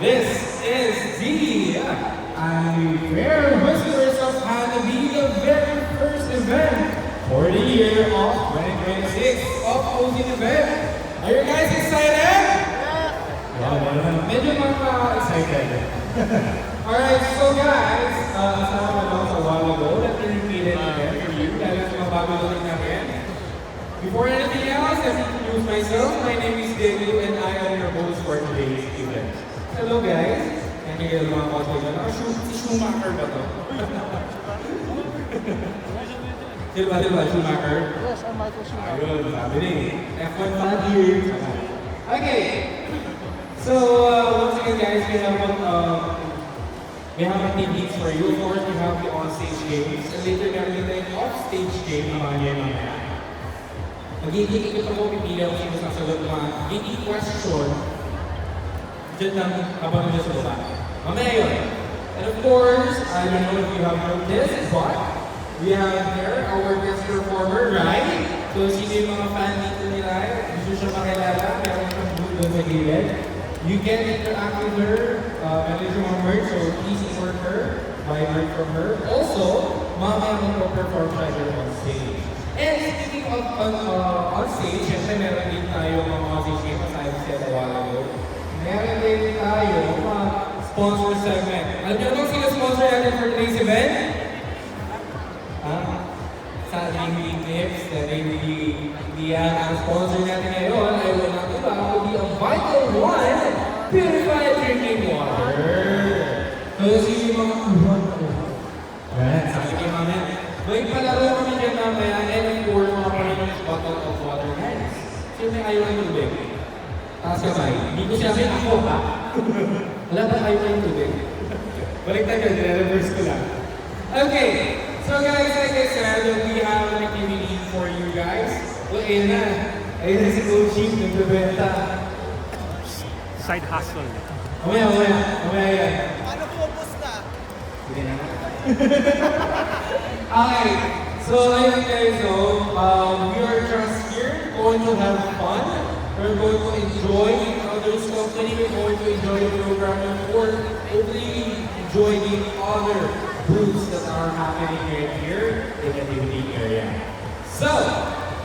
This is the Unfair Whispers of Hanabi, the very first event for the year of 2026 of Ozin event. Are you guys excited? Yeah. Medyo mga excited. Alright, so guys, as I announced a while ago, let me repeat it again for you, dahil sa mga bago natin namin. Before anything else, let me introduce myself. My name is David and I am your host for today's event. Hello guys. Nangyayari mga cosplay dyan. Si Schumacher ba to? Diba, Schumacher? Yes, I'm Michael Schumacher. Ayun, sabi rin. F1 fan here. Okay. So, once again guys, we have activities for you. Of course, we have the on-stage games. And later, meron din tayong off-stage game naman yan mamaya. Mag-iikot ako, pipili ako sino sasagot mga hindi question. Diyan lang habang nyo sa baba. Mamaya yun. And of course, I don't know if you have noticed, but we have here our guest performer, Rai. So, sino yung mga fan dito ni Rai? Gusto siya makilala, meron siyang booth doon sa gilid. You can interact with her, message mo her, so please support her, buy art from her. Also, mamaya mag-perform siya here on stage. And speaking of on stage, syempre meron din tayo mga on-stage game, as I said a while ago. Meron din tayo mga sponsor segment. Alam niyo naman sino sponsor natin for today's event? Sa Ringling Clips, na Ringling ang sponsor natin ngayon ay walang iba kundi ang Vital One Purified Drinking Water. So, sino yung mga uwan ko? Yan, sabi kayo mamaya. May palaro kami dyan mamaya and of course, mga paninis bottle of water. Guys, sino may ayaw ng tubig? Taas kamay. Hindi ko sinabi ako ha? Wala ba ayaw ng tubig? Balik tayo, reverse ko lang. Okay, so guys, like I said, we have an activity for you guys. Well, ayun na. Ayun na si Coach Chief, nagbebenta. Side hustle. Mamaya yan. Paano pumapos na? Hindi na. Okay, so ayun guys, so, we are just here, going to have fun. We're going to enjoy each other's company. We're going to enjoy the program and or hopefully enjoy the other booths that are happening right here in the activity area. So,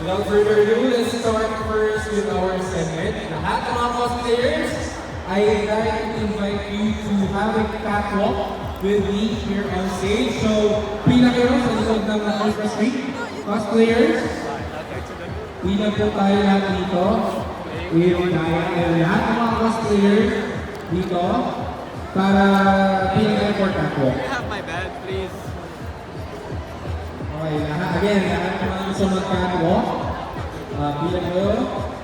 without further ado, let's start first with our segment. Lahat ng mga cosplayers, I'd like to invite you to have a catwalk with me here on stage. So, pila kayo sa likod ng Christmas tree. Cosplayers, pila po tayo lahat dito. With lahat ng mga cosplayers dito para pila kayo for catwalk. Can I have my bag, please? Okay, lahat ng mga gusto mag-catwalk, pila kayo.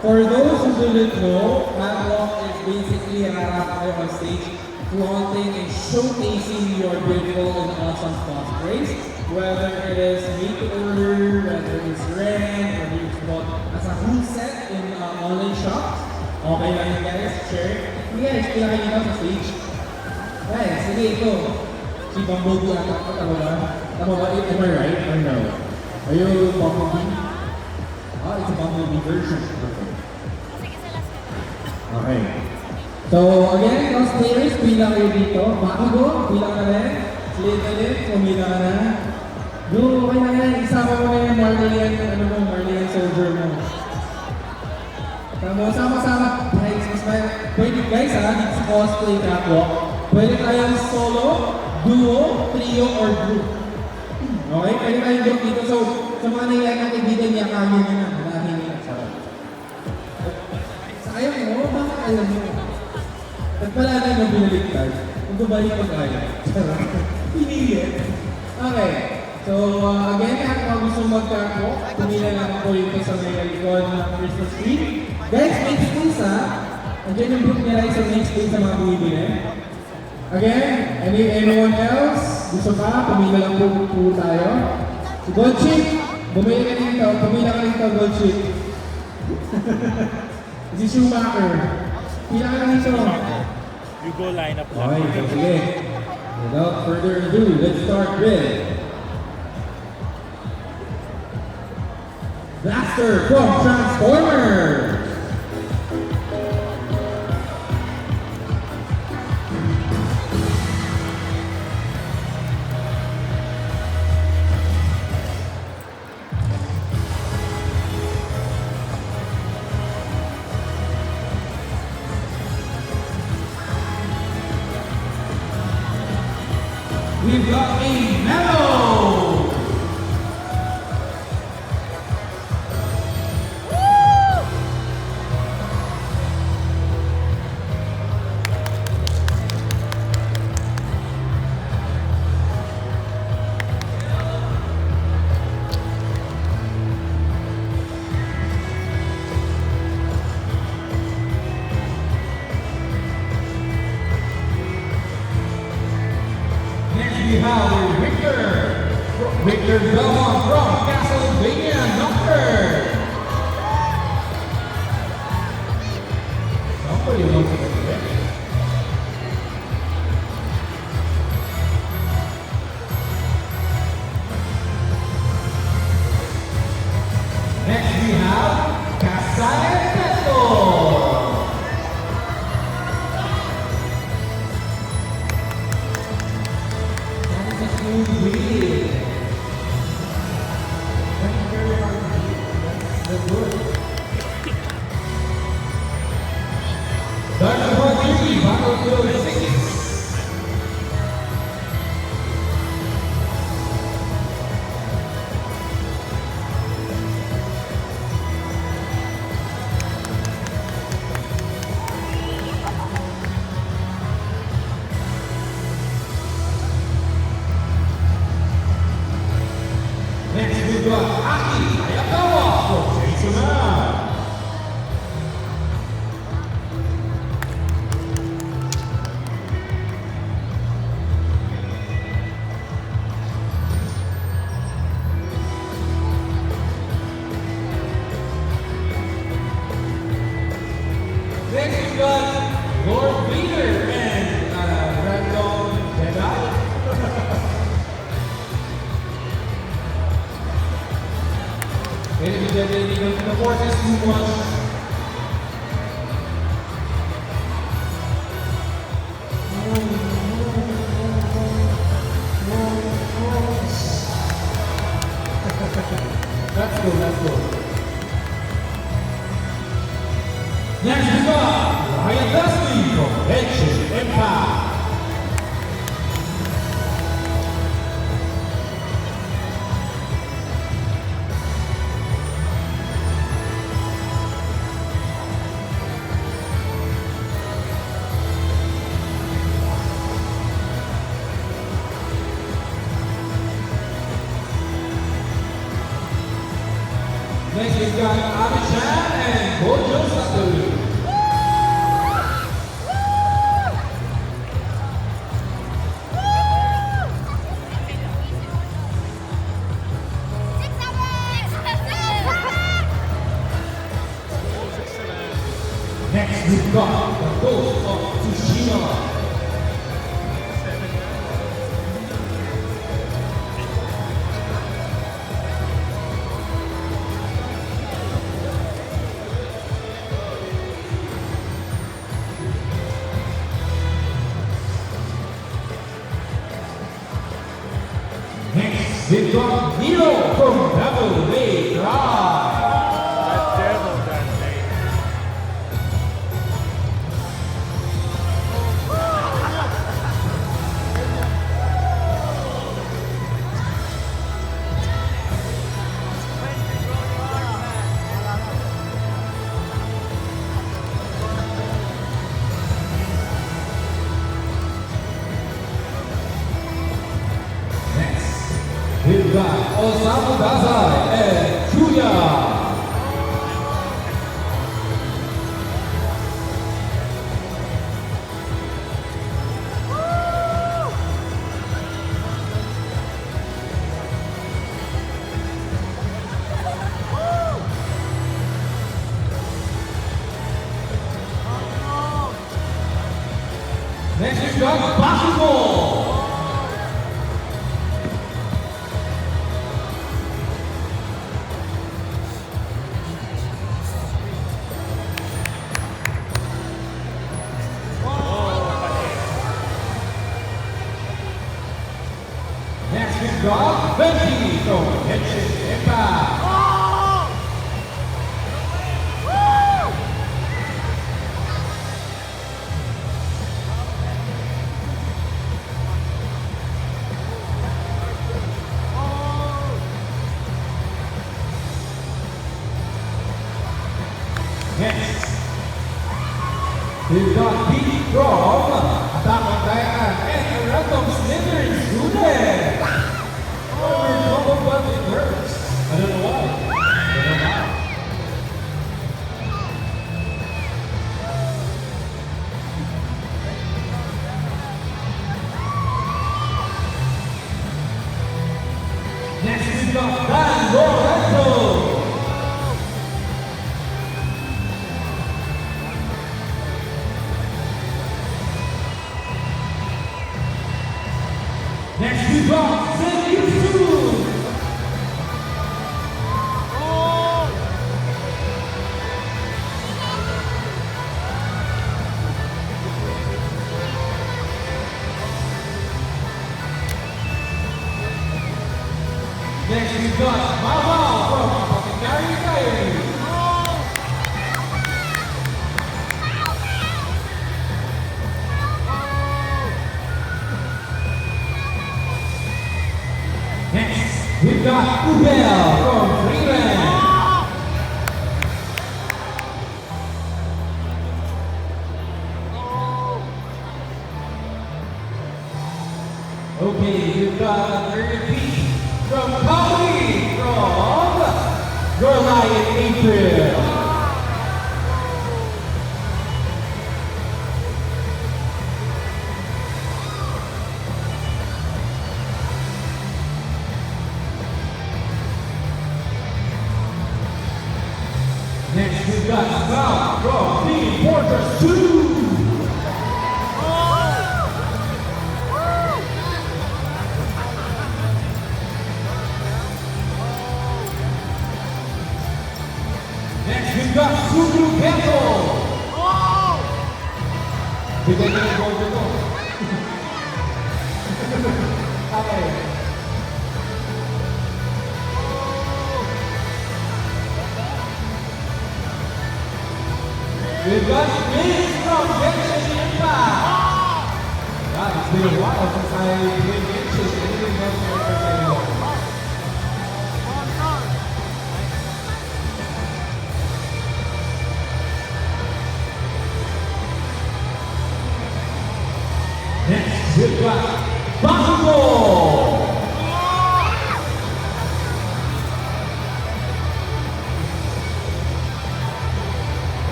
For those who didn't know, catwalk is basically harap kayo on stage flaunting and showcasing your beautiful and awesome cosplays. Whether it is made to order, whether it's rent, whether it's bought as a full set in online shops. Okay lang yun guys, share. Guys, pila kayo dito sa stage. Guys, sige ito. Si Bumblebee ata ko, tama ba? Tama ba? Am I right or no? Are you Bumblebee? Oh, it's a Bumblebee version. Okay. So, again, cosplayers, pila kayo dito. Bago, pila ka rin. Slid, pumila ka na. Go, okay na yan. Isama mo na yung Marlian soldier mo. Sama-sama. Pwede guys ha, dito sa cosplay catwalk. Pwede tayong solo, duo, trio, or group. Okay? Pwede tayong group dito. So, sa mga nangyayari ng kaibigan niya, kami nyo na. Malahin nyo. Sayang mo, bakit alam mo? At pala na yung binaligtad, kung gumalik pa kaya. Pinili. Okay. So, again, kung gusto mag-catwalk, pumila lang ako dito sa may likod ng Christmas tree. Guys, make space ha. Andiyan yung group niya so make space sa mga bumibili. Again, anyone else? Gusto ka? Pumila lang po tayo. Si Gold Chick, bumili ka dito. Pumila ka dito, Gold Chick. Si Schumacher. Pila ka dito. You go line up lang. Okay, sige. Without further ado, let's start with Blaster from Transformers! we've got Aki Ayakawa from Chainsaw Man. Next we've got Lord Vader and Random Jedi. Ladies and gentlemen, the force is too much. That's good, that's good. Next we got Ryan Dusty from Genshin Impact. Next we've got Ami-chan and Gojo Satoru. Next we've got the Ghost of Tsushima. Next, we've got Nero from Devil May Cry. That devil that day. Next, we've got Osamu Dazai and Kuya. Next, we've got Bakugo. Next we've got Becky from Genshin Impact. Next, we've got Pete from Attack on Titan and a random Slytherin student. Oh, we're double but it hurts. I don't know why. I don't know why. Next, we've got Dan Lorenzo. Next we've got Zenitsu. Next we've got Mama from Apothecary Diary. Next, we've got Ubel from Freeland. Okay, we've got a third piece from Polly from April. Next we've got Sal from Team Fortress 2. Next we've got Sugru Keto. Bigay niya yung border ko. Okay. We've got Miz from Genshin Impact. God, it's been a while since I played Genshin. I didn't know Genshin anymore. Next, we've got Bakugo.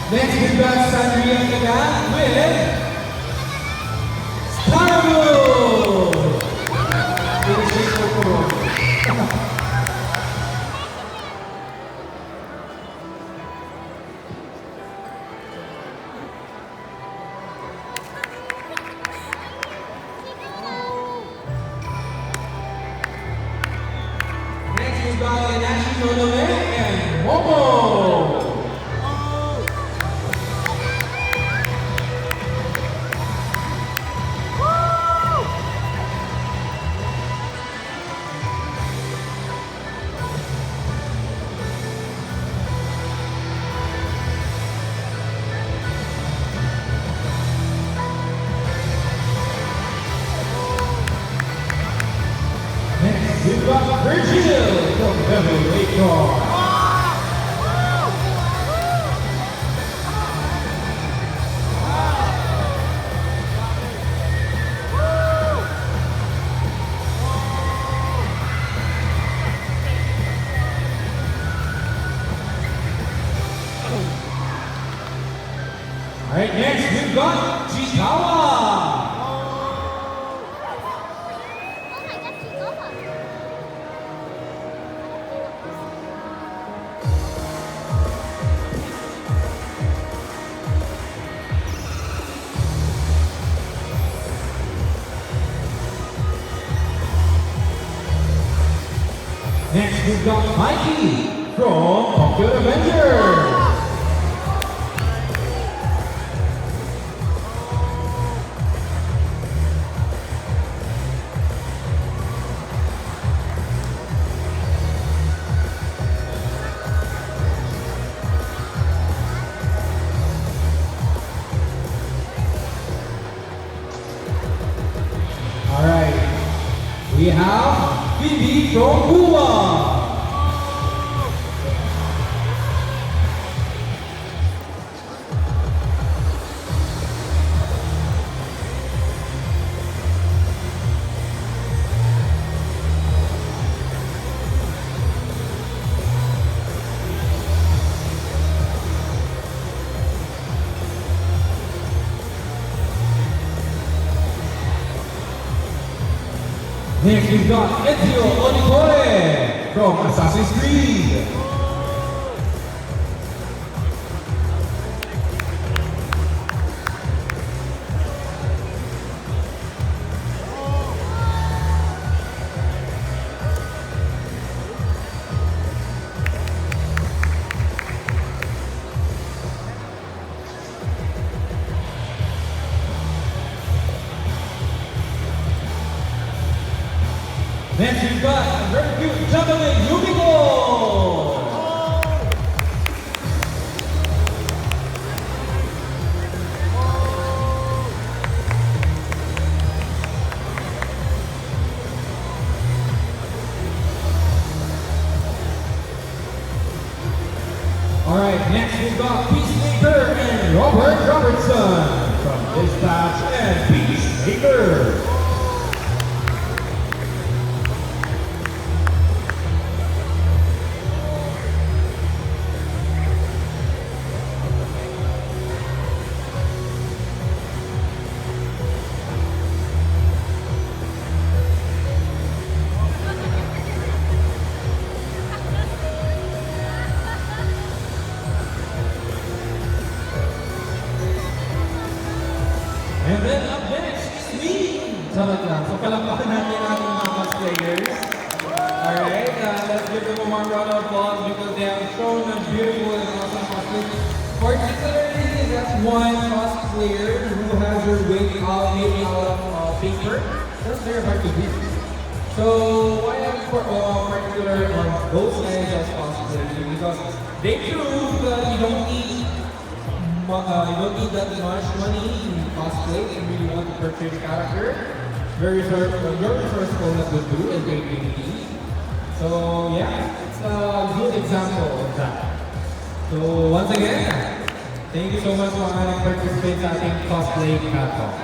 Next, we've got Sandria Kagan with Starwood. Finishing for Kuro. Next, we've got Enashi Nonome and Momo. Next, we've got Virgil from Beverly Lakes. All right, next we've got Chikawa. Next we've got Mikey from Tokyo Avengers. All right, we have Phoebe from Puma. Next we've got Ezio Onitore from Assassin's Creed. Next we've got a very cute gentleman, Yumiko. All right, next we've got Peacemaker and Robert Robertson from Dispatch, and Peacemaker. And then up next is me! Sarap lang. So palakpakan natin ang ating mga cosplayers. Alright, let's give them a warm round of applause because they have shown a beautiful and awesome cosplay. Particularly, that's one cosplayer who has her wig made out of paper. That's very hard to do. So why I'm particular on those guys as cosplayers? Because they prove that you don't need that much money in cosplay if you really want to portray the character. Very first, your first bonus would do is creativity. So yeah, it's a good example of that. So once again, thank you so much for participate sa ating cosplay catwalk.